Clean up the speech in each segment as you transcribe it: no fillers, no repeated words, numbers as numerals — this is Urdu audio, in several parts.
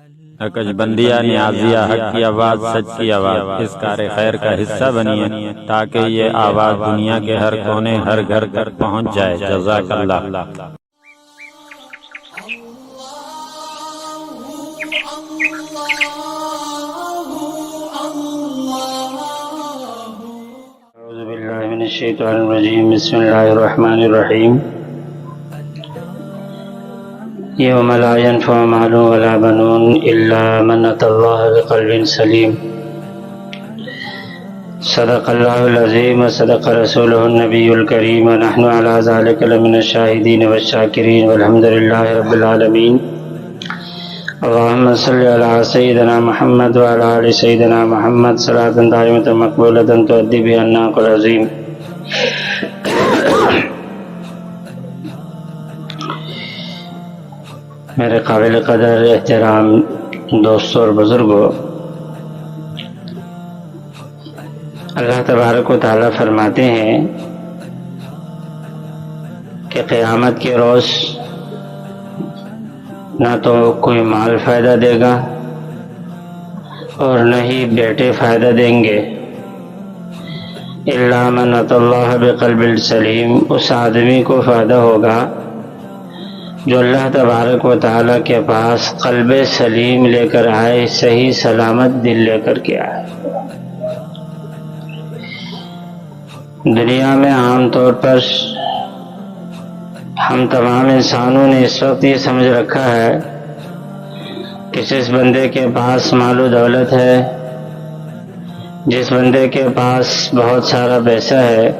نقش بندیہ نیازیہ حق کی آواز، سچ کی آواز اس کار خیر کا حصہ بنیے تاکہ یہ آواز دنیا کے ہر کونے ہر گھر تک پہنچ جائے۔ جزاک اللہ۔ اعوذ باللہ من الشیطان الرجیم، بسم اللہ الرحمن الرحیم۔ یوم لا ينفع مال ولا بنون الا من اتى الله بقلب سلیم۔ صدق اللہ العظیم وصدق رسولہ النبی الکریم، ونحن علی ذلک لمن الشاہدین والشاکرین، والحمد للہ رب العالمین۔ اللہم صلی علی سیدنا محمد وعلی آل سیدنا محمد صلاۃ دائمۃ مقبولۃ تؤدی بها الناق العظیم۔ میرے قابل قدر احترام دوستوں اور بزرگوں، اللہ تبارک و تعالیٰ فرماتے ہیں کہ قیامت کے روز نہ تو کوئی مال فائدہ دے گا اور نہ ہی بیٹے فائدہ دیں گے، الا من اتی اللہ بقلب سلیم۔ اس آدمی کو فائدہ ہوگا جو اللہ تبارک و تعالیٰ کے پاس قلب سلیم لے کر آئے، صحیح سلامت دل لے کر کے آئے۔ دنیا میں عام طور پر ہم تمام انسانوں نے اس وقت یہ سمجھ رکھا ہے کہ جس بندے کے پاس مال و دولت ہے، جس بندے کے پاس بہت سارا پیسہ ہے،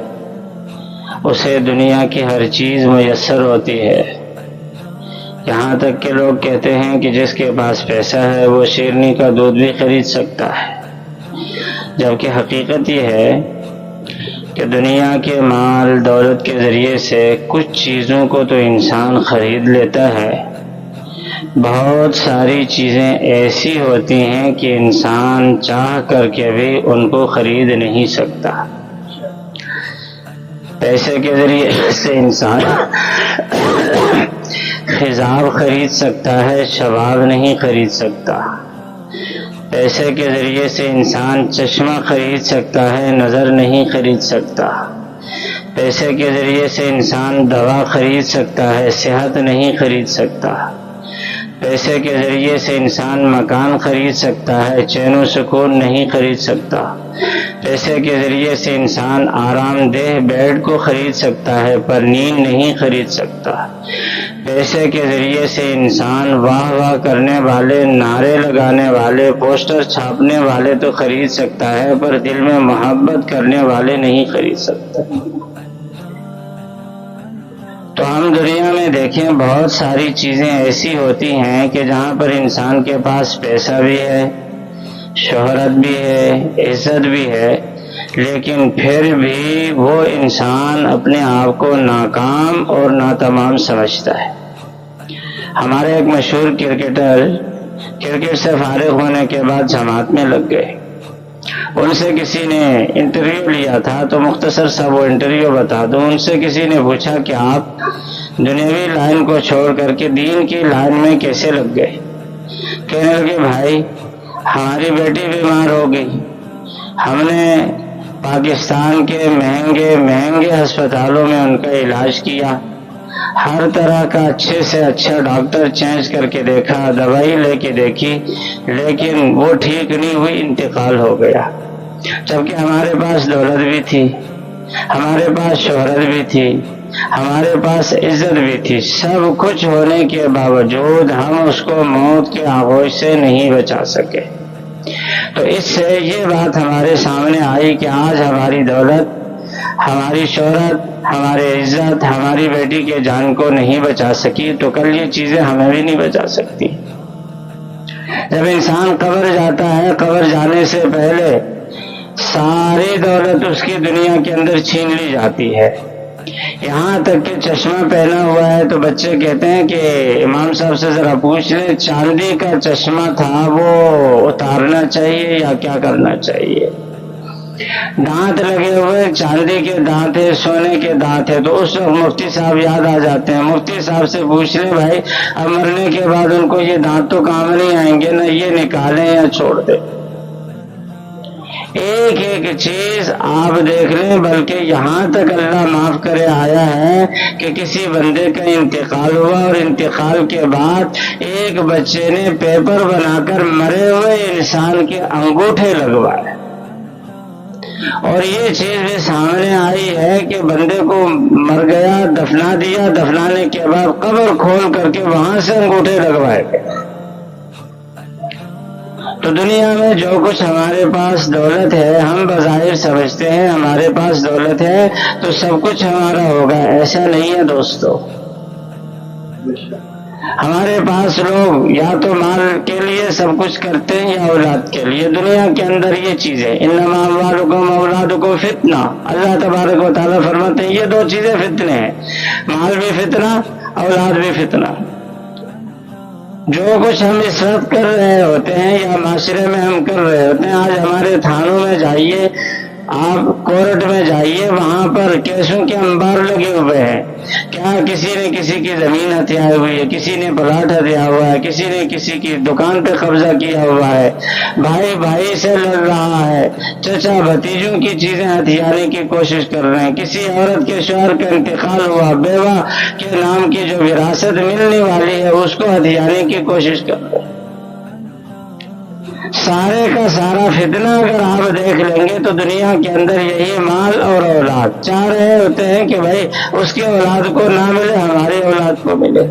اسے دنیا کی ہر چیز میسر ہوتی ہے۔ یہاں تک کہ لوگ کہتے ہیں کہ جس کے پاس پیسہ ہے وہ شیرنی کا دودھ بھی خرید سکتا ہے، جبکہ حقیقت یہ ہے کہ دنیا کے مال دولت کے ذریعے سے کچھ چیزوں کو تو انسان خرید لیتا ہے، بہت ساری چیزیں ایسی ہوتی ہیں کہ انسان چاہ کر کے بھی ان کو خرید نہیں سکتا۔ پیسے کے ذریعے سے انسان خضاب خرید سکتا ہے، شباب نہیں خرید سکتا۔ پیسے کے ذریعے سے انسان چشمہ خرید سکتا ہے، نظر نہیں خرید سکتا۔ پیسے کے ذریعے سے انسان دوا خرید سکتا ہے، صحت نہیں خرید سکتا۔ پیسے کے ذریعے سے انسان مکان خرید سکتا ہے، چین و سکون نہیں خرید سکتا۔ پیسے کے ذریعے سے انسان آرام دہ بیڈ کو خرید سکتا ہے پر نیند نہیں خرید سکتا۔ پیسے کے ذریعے سے انسان واہ واہ کرنے والے، نعرے لگانے والے، پوسٹر چھاپنے والے تو خرید سکتا ہے پر دل میں محبت کرنے والے نہیں خرید سکتا۔ تو ہم دنیا میں دیکھیں بہت ساری چیزیں ایسی ہوتی ہیں کہ جہاں پر انسان کے پاس پیسہ بھی ہے، شہرت بھی ہے، عزت بھی ہے، لیکن پھر بھی وہ انسان اپنے آپ کو ناکام اور ناتمام سمجھتا ہے۔ ہمارے ایک مشہور کرکٹر کرکٹ سے فارغ ہونے کے بعد جماعت میں لگ گئے۔ ان سے کسی نے انٹرویو لیا تھا، تو مختصر سا وہ انٹرویو بتا دوں۔ ان سے کسی نے پوچھا کہ آپ دنیاوی لائن کو چھوڑ کر کے دین کی لائن میں کیسے لگ گئے؟ کہنے لگے بھائی ہماری بیٹی بیمار ہو گئی، ہم نے پاکستان کے مہنگے مہنگے ہسپتالوں میں ان کا علاج کیا، ہر طرح کا اچھے سے اچھا ڈاکٹر چینج کر کے دیکھا، دوائی لے کے دیکھی، لیکن وہ ٹھیک نہیں ہوئی، انتقال ہو گیا۔ جبکہ ہمارے پاس دولت بھی تھی، ہمارے پاس شہرت بھی تھی، ہمارے پاس عزت بھی تھی، سب کچھ ہونے کے باوجود ہم اس کو موت کے آغوش سے نہیں بچا سکے۔ تو اس سے یہ بات ہمارے سامنے آئی کہ آج ہماری دولت، ہماری شہرت، ہماری عزت، ہماری بیٹی کے جان کو نہیں بچا سکی، تو کل یہ چیزیں ہمیں بھی نہیں بچا سکتی۔ جب انسان قبر جاتا ہے، قبر جانے سے پہلے ساری دولت اس کی دنیا کے اندر چھین لی جاتی ہے، یہاں تک کہ چشمہ پہنا ہوا ہے تو بچے کہتے ہیں کہ امام صاحب سے ذرا پوچھ لیں چاندی کا چشمہ تھا وہ اتارنا چاہیے یا کیا کرنا چاہیے؟ دانت لگے ہوئے چاندی کے دانت ہے، سونے کے دانت ہے، تو اس وقت مفتی صاحب یاد آ جاتے ہیں. مفتی صاحب سے پوچھ لیں بھائی اب مرنے کے بعد ان کو یہ دانت تو کام نہیں آئیں گے، نہ یہ نکالیں یا چھوڑ دیں. ایک ایک چیز آپ دیکھ لیں. بلکہ یہاں تک اللہ معاف کرے آیا ہے کہ کسی بندے کا انتقال ہوا اور انتقال کے بعد ایک بچے نے پیپر بنا کر مرے ہوئے انسان کے انگوٹھے لگوائے، اور یہ چیز بھی سامنے آئی ہے کہ بندے کو مر گیا، دفنا دیا، دفنانے کے بعد قبر کھول کر کے وہاں سے انگوٹھے لگوائے گئے. تو دنیا میں جو کچھ ہمارے پاس دولت ہے، ہم بظاہر سمجھتے ہیں ہمارے پاس دولت ہے تو سب کچھ ہمارا ہوگا. ایسا نہیں ہے دوستو. ہمارے پاس لوگ یا تو مال کے لیے سب کچھ کرتے ہیں یا اولاد کے لیے. دنیا کے اندر یہ چیزیں انما اموالکم اولادکم فتنہ، اللہ تبارک و تعالیٰ فرماتے ہیں یہ دو چیزیں فتنے ہیں، مال بھی فتنہ، اولاد بھی فتنہ. جو کچھ ہم اسرف کر رہے ہوتے ہیں یا معاشرے میں ہم کر رہے ہوتے ہیں، آج ہمارے تھانوں میں جائیے، آپ کورٹ میں جائیے، وہاں پر کیسوں کے انبار لگے ہوئے ہیں. کیا کسی نے کسی کی زمین ہتھیائی ہوئی ہے، کسی نے پلاٹ ہتھیا ہوا ہے، کسی نے کسی کی دکان پہ قبضہ کیا ہوا ہے، بھائی بھائی سے لڑ رہا ہے، چچا بھتیجوں کی چیزیں ہتھیانے کی کوشش کر رہے ہیں، کسی عورت کے شوہر کا انتقال ہوا، بیوہ کے نام کی جو وراثت ملنے والی ہے اس کو ہتھیانے کی کوشش کر رہے ہیں. سارے کا سارا فتنہ اگر آپ دیکھ لیں گے تو دنیا کے اندر یہی مال اور اولاد چاہ رہے ہوتے ہیں کہ بھائی اس کے اولاد کو نہ ملے، ہماری اولاد کو ملے.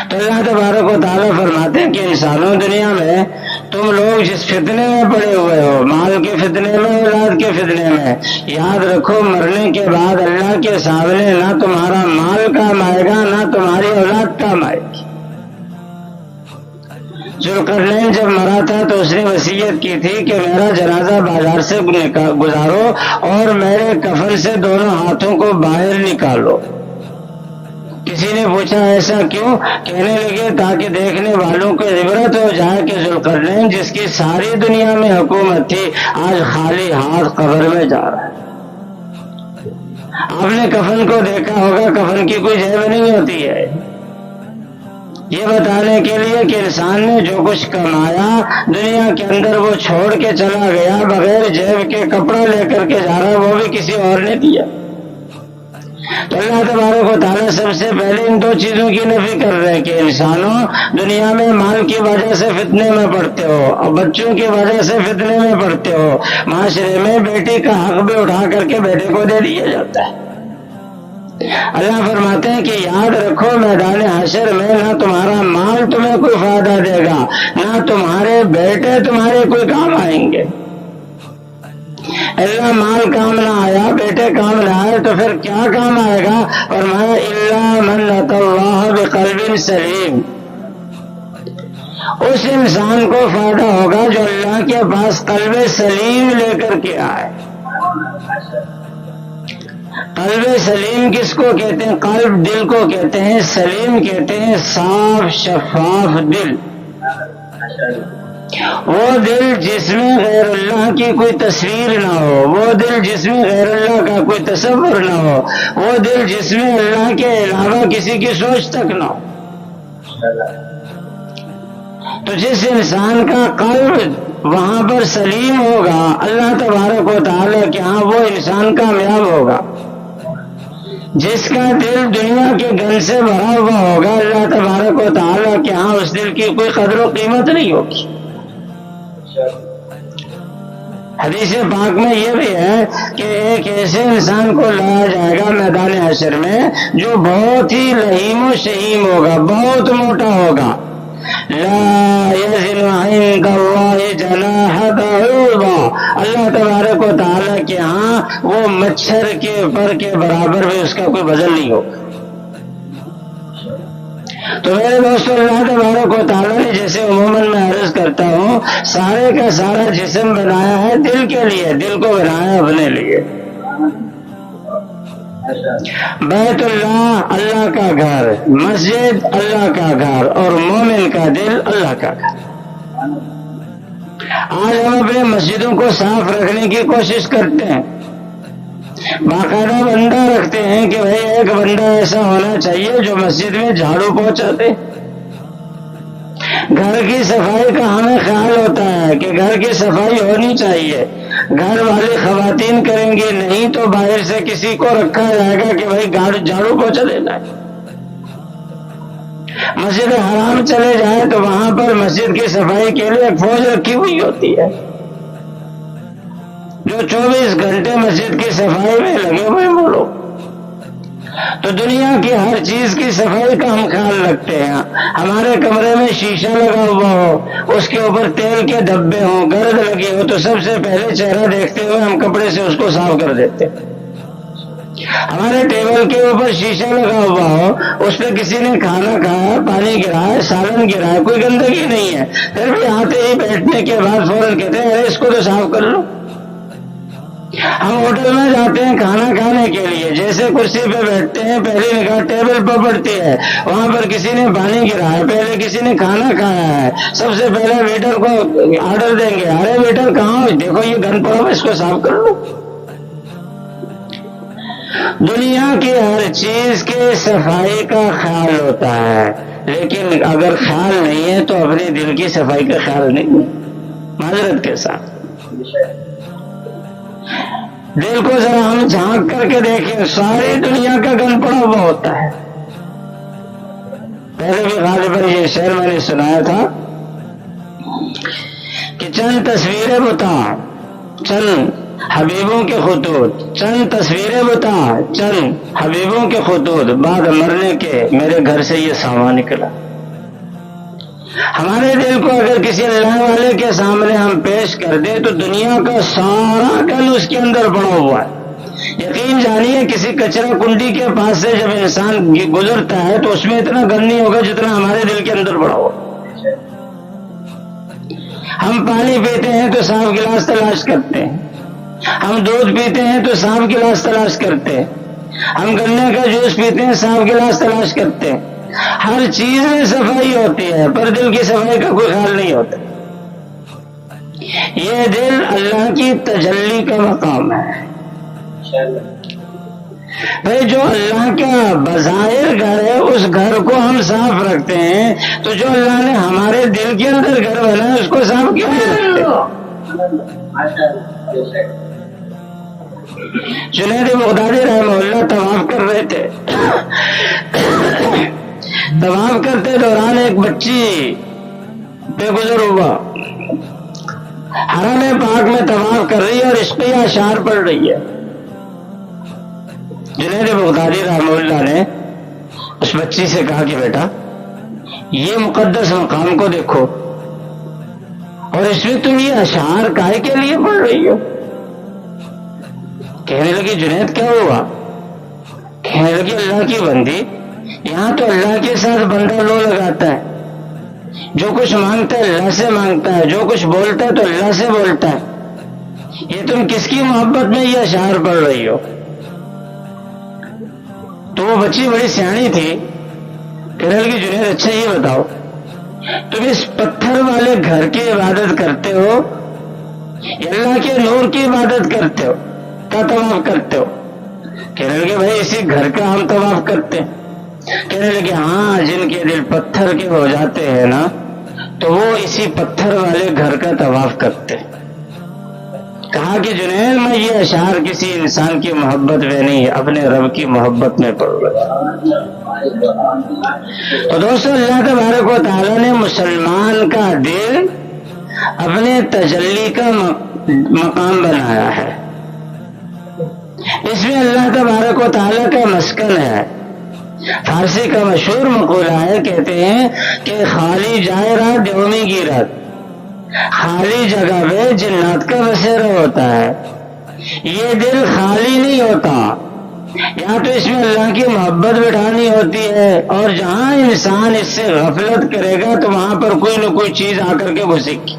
تو اللہ تبارک و تعالیٰ فرماتے ہیں کہ انسانوں دنیا میں تم لوگ جس فتنے میں پڑے ہوئے ہو، مال کے فتنے میں، اولاد کے فتنے میں، یاد رکھو مرنے کے بعد اللہ کے سامنے نہ تمہارا مال کام آئے گا نہ تمہاری اولاد کام آئے گی. ذوالقرنین جب مرا تھا تو اس نے وصیت کی تھی کہ میرا جنازہ بازار سے گزارو اور میرے کفن سے دونوں ہاتھوں کو باہر نکالو. کسی نے پوچھا ایسا کیوں؟ کہنے لگے تاکہ دیکھنے والوں کو عبرت ہو جائے کہ ذوالقرنین جس کی ساری دنیا میں حکومت تھی آج خالی ہاتھ قبر میں جا رہا ہے. آپ نے کفن کو دیکھا ہوگا، کفن کی کوئی جیب نہیں ہوتی ہے. یہ بتانے کے لیے کہ انسان نے جو کچھ کمایا دنیا کے اندر وہ چھوڑ کے چلا گیا، بغیر جیب کے کپڑا لے کر کے جا رہا، وہ بھی کسی اور نے دیا. تو اللہ تبارک و تعالیٰ سب سے پہلے ان دو چیزوں کی نفی کر رہے ہیں کہ انسانوں دنیا میں مال کی وجہ سے فتنے میں پڑتے ہو اور بچوں کی وجہ سے فتنے میں پڑتے ہو. معاشرے میں بیٹی کا حق بھی اٹھا کر کے بیٹے کو دے دیا جاتا ہے. اللہ فرماتے ہیں کہ یاد رکھو میدان حشر میں نہ تمہارا مال تمہیں کوئی فائدہ دے گا نہ تمہارے بیٹے تمہارے کوئی کام آئیں گے. اللہ مال کام نہ آیا، بیٹے کام نہ آئے تو پھر کیا کام آئے گا؟ فرمایا الا من اتى الله بقلب سلیم. اس انسان کو فائدہ ہوگا جو اللہ کے پاس قلب سلیم لے کر کے آئے. قلب سلیم کس کو کہتے ہیں؟ قلب دل کو کہتے ہیں، سلیم کہتے ہیں صاف شفاف دل. وہ دل جس میں غیر اللہ کی کوئی تصویر نہ ہو، وہ دل جس میں غیر اللہ کا کوئی تصور نہ ہو، وہ دل جس میں اللہ کے علاوہ کسی کی سوچ تک نہ ہو. تو جس انسان کا قلب وہاں پر سلیم ہوگا اللہ تبارک و تعالیٰ کے ہاں وہ انسان کامیاب ہوگا. جس کا دل دنیا کے گن سے بھرا ہوا ہوگا اللہ تبارک و تعالیٰ کے ہاں اس دل کی کوئی قدر و قیمت نہیں ہوگی. حدیث پاک میں یہ بھی ہے کہ ایک ایسے انسان کو لایا جائے گا میدان حشر میں جو بہت ہی لئیم و شہیم ہوگا، بہت موٹا ہوگا. لا یزن عند اللہ جناح بعوضہ، اللہ تبارک و تعالیٰ کے ہاں وہ مچھر کے پر کے برابر بھی اس کا کوئی وزن نہیں ہوگا. تو میرے دوستو اللہ تبارک و تعالیٰ نے جیسے عموماً میں عرض کرتا ہوں سارے کا سارا جسم بنایا ہے دل کے لیے، دل کو بنایا اپنے لیے. بیت اللہ اللہ کا گھر، مسجد اللہ کا گھر اور مومن کا دل اللہ کا گھر. آج ہم اپنے مسجدوں کو صاف رکھنے کی کوشش کرتے ہیں، باقاعدہ بندہ رکھتے ہیں کہ بھائی ایک بندہ ایسا ہونا چاہیے جو مسجد میں جھاڑو پہنچا دے۔ گھر کی صفائی کا ہمیں خیال ہوتا ہے کہ گھر کی صفائی ہونی چاہیے، گھر والی خواتین کریں گی، نہیں تو باہر سے کسی کو رکھا جائے گا کہ بھائی جھاڑو پہنچا دینا ہے۔ مسجد حرام چلے جائے تو وہاں پر مسجد کی صفائی کے لیے ایک فوج رکھی ہوئی ہوتی ہے جو 24 گھنٹے مسجد کی صفائی میں لگے ہوئے وہ لوگ۔ تو دنیا کی ہر چیز کی صفائی کا ہم خیال رکھتے ہیں۔ ہمارے کمرے میں شیشہ لگا ہوا ہو، اس کے اوپر تیل کے دھبے ہوں، گرد لگے ہو، تو سب سے پہلے چہرہ دیکھتے ہوئے ہم کپڑے سے اس کو صاف کر دیتے ہیں۔ ہمارے ٹیبل کے اوپر شیشہ لگا ہوا ہو، اس پہ کسی نے کھانا کھایا، پانی گرا ہے، سالن گرا ہے، کوئی گندگی نہیں ہے، پھر بھی آتے ہی بیٹھنے کے بعد فوراً کہتے ہیں ارے اس کو تو صاف کر لو۔ ہم ہوٹل میں جاتے ہیں کھانا کھانے کے لیے، جیسے کرسی پہ بیٹھتے ہیں پہلی نگاہ ٹیبل پر پڑتی ہے، وہاں پر کسی نے پانی گرا ہے، پہلے کسی نے کھانا کھایا ہے، سب سے پہلے ویٹر کو آرڈر دیں گے، ارے ویٹر کہاں ہو، دیکھو یہ گند پڑا ہوا، اس کو صاف کر لو۔ دنیا کی ہر چیز کے صفائی کا خیال ہوتا ہے، لیکن اگر خیال نہیں ہے تو اپنے دل کی صفائی کا خیال نہیں ہے۔ معذرت کے ساتھ دل کو ذرا ہم جھانک کر کے دیکھیں، ساری دنیا کا گند پڑا ہوا ہوتا ہے۔ پہلے بھی غالباً یہ شعر میں نے سنایا تھا کہ چند تصویریں بتا، چند حبیبوں کے خطوط، چند تصویریں بتا، چند حبیبوں کے خطوط، بعد مرنے کے میرے گھر سے یہ سامان نکلا۔ ہمارے دل کو اگر کسی اللہ والے کے سامنے ہم پیش کر دیں تو دنیا کا سارا گند اس کے اندر پڑا ہوا ہے۔ یقین جانیے کسی کچرا کنڈی کے پاس سے جب انسان گزرتا ہے تو اس میں اتنا گند نہیں ہوگا جتنا ہمارے دل کے اندر پڑا ہوا۔ ہم پانی پیتے ہیں تو صاف گلاس تلاش کرتے ہیں، ہم دودھ پیتے ہیں تو صاف گلاس تلاش کرتے ہیں، ہم گنے کا جوس پیتے ہیں صاف گلاس تلاش کرتے ہیں۔ ہر چیز میں صفائی ہوتی ہے پر دل کی صفائی کا کوئی خیال نہیں ہوتا۔ یہ دل اللہ کی تجلی کا مقام ہے۔ بھائی جو اللہ کا بظاہر گھر ہے اس گھر کو ہم صاف رکھتے ہیں، تو جو اللہ نے ہمارے دل کے اندر گھر بنا ہے اس کو صاف کیوں نہیں رکھتے؟ جنید بغدادی رحمہ اللہ طواف کر رہے تھے، طواف کرتے دوران ایک بچی بے گزر ہوا، حرم پاک میں طواف کر رہی ہے اور عشقی اشعار پڑھ رہی ہے۔ جنید بغدادی رحمہ اللہ نے اس بچی سے کہا کہ بیٹا یہ مقدس مقام کو دیکھو اور اس میں تم یہ اشعار کائے کے لیے پڑھ رہی ہو؟ کہنے لگی جنید کیا ہوا؟ کہنے لگی اللہ کی بندی، یہاں تو اللہ کے ساتھ بندہ لو لگاتا ہے، جو کچھ مانگتا ہے اللہ سے مانگتا ہے، جو کچھ بولتا ہے تو اللہ سے بولتا ہے، یہ تم کس کی محبت میں یہ اشعار پڑھ رہی ہو؟ تو وہ بچی بڑی سیانی تھی، کہنے لگی جنید اچھا یہ بتاؤ تم اس پتھر والے گھر کی عبادت کرتے ہو یا اللہ کے نور کی عبادت کرتے ہو کا طواف کرتے ہو؟ کہنے لگے بھائی اسی گھر کا ہم طواف کرتے ہیں۔ کہنے لگے ہاں جن کے دل پتھر کے ہو جاتے ہیں نا تو وہ اسی پتھر والے گھر کا طواف کرتے ہیں۔ کہا کہ جنید میں یہ اشعار کسی انسان کی محبت میں نہیں، اپنے رب کی محبت میں پڑھ رہا۔ تو دوستو اللہ تبارک و تعالیٰ نے مسلمان کا دل اپنے تجلی کا مقام بنایا ہے، اس میں اللہ تبارک و تعالیٰ کا مسکن ہے۔ فارسی کا مشہور مقولہ ہے، کہتے ہیں کہ خالی جائے رات دیومی کی رات، خالی جگہ پہ جنات کا بسیرا ہوتا ہے۔ یہ دل خالی نہیں ہوتا، یا تو اس میں اللہ کی محبت بٹھانی ہوتی ہے، اور جہاں انسان اس سے غفلت کرے گا تو وہاں پر کوئی نہ کوئی چیز آ کر کے گھسے گی۔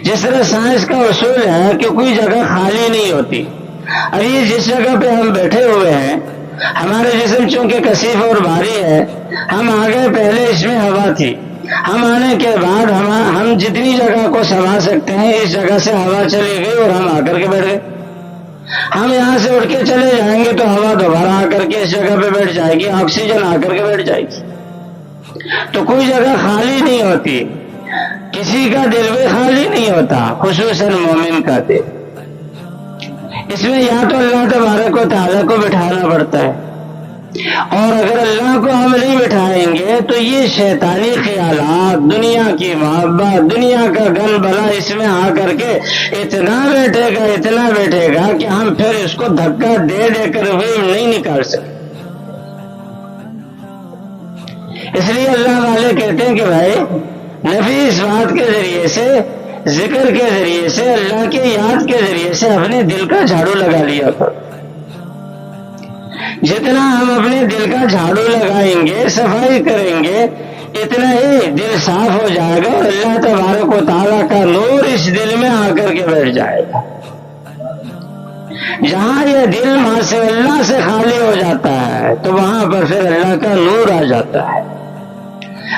جس طرح سائنس کا اصول ہے کہ کوئی جگہ خالی نہیں ہوتی۔ ابھی جس جگہ پہ ہم بیٹھے ہوئے ہیں ہمارے جسم چونکہ کثیف اور بھاری ہے، ہم آگے پہلے اس میں ہوا تھی، ہم آنے کے بعد ہم جتنی جگہ کو سما سکتے ہیں اس جگہ سے ہوا چلی گئی اور ہم آ کر کے بیٹھ گئے. ہم یہاں سے اٹھ کے چلے جائیں گے تو ہوا دوبارہ آ کر کے اس جگہ پہ بیٹھ جائے گی, آکسیجن آ کر کے بیٹھ جائے گی. تو کوئی جگہ خالی نہیں ہوتی, کسی کا دل بھی خالی نہیں ہوتا, خصوصاً مومن کا دل. اس میں یا تو اللہ تبارک و تعالیٰ کو بٹھانا پڑتا ہے, اور اگر اللہ کو ہم نہیں بٹھائیں گے تو یہ شیطانی خیالات, دنیا کی محبت, دنیا کا گن بلا اس میں آ کر کے اتنا بیٹھے گا کہ ہم پھر اس کو دھکا دے دے کر بھی نہیں نکال سکتے. اس لیے اللہ والے کہتے ہیں کہ بھائی نفی اس بات کے ذریعے سے, ذکر کے ذریعے سے, اللہ کے یاد کے ذریعے سے اپنے دل کا جھاڑو لگا لیا کرو. جتنا ہم اپنے دل کا جھاڑو لگائیں گے, صفائی کریں گے, اتنا ہی دل صاف ہو جائے گا اور اللہ تبارک و تعالیٰ کا نور اس دل میں آ کر کے بیٹھ جائے گا. جہاں یہ دل ماشاء اللہ سے خالی ہو جاتا ہے تو وہاں پر پھر اللہ کا نور آ جاتا ہے.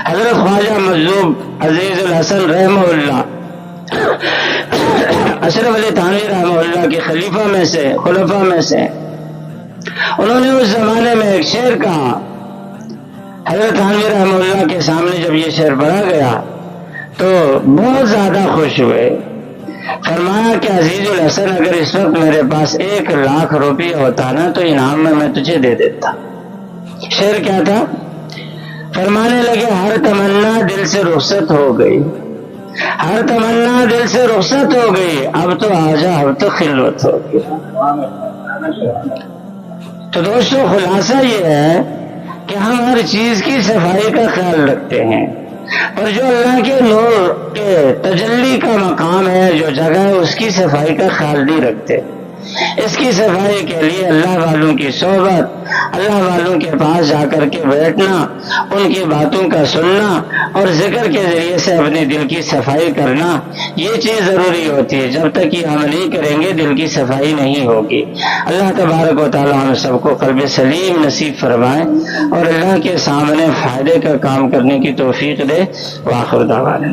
حضرت خواجہ مجذوب عزیز الحسن رحمہ اللہ, اشرف علی تھانوی رحمہ اللہ کے خلیفہ میں سے, خلفاء میں سے, انہوں نے اس زمانے میں ایک شعر کہا. حضرت تھانوی رحمہ اللہ کے سامنے جب یہ شعر پڑھا گیا تو بہت زیادہ خوش ہوئے. فرمایا کہ عزیز الحسن, اگر اس وقت میرے پاس 1,00,000 روپیہ ہوتا نا تو انعام میں تجھے دے دیتا. شعر کیا تھا؟ فرمانے لگے ہر تمنا دل سے رخصت ہو گئی, ہر تمنا دل سے رخصت ہو گئی, اب تو آجا, اب تو خلوت ہو گئی. تو دوستو خلاصہ یہ ہے کہ ہم ہر چیز کی صفائی کا خیال رکھتے ہیں, اور جو اللہ کے نور کے تجلی کا مقام ہے, جو جگہ ہے, اس کی صفائی کا خیال نہیں رکھتے. اس کی صفائی کے لیے اللہ والوں کی صحبت, اللہ والوں کے پاس جا کر کے بیٹھنا, ان کی باتوں کا سننا اور ذکر کے ذریعے سے اپنے دل کی صفائی کرنا, یہ چیز ضروری ہوتی ہے. جب تک یہ ہم نہیں کریں گے دل کی صفائی نہیں ہوگی. اللہ تبارک و تعالی ہم سب کو قلب سلیم نصیب فرمائے اور اللہ کے سامنے فائدے کا کام کرنے کی توفیق دے. وآخر دعوانا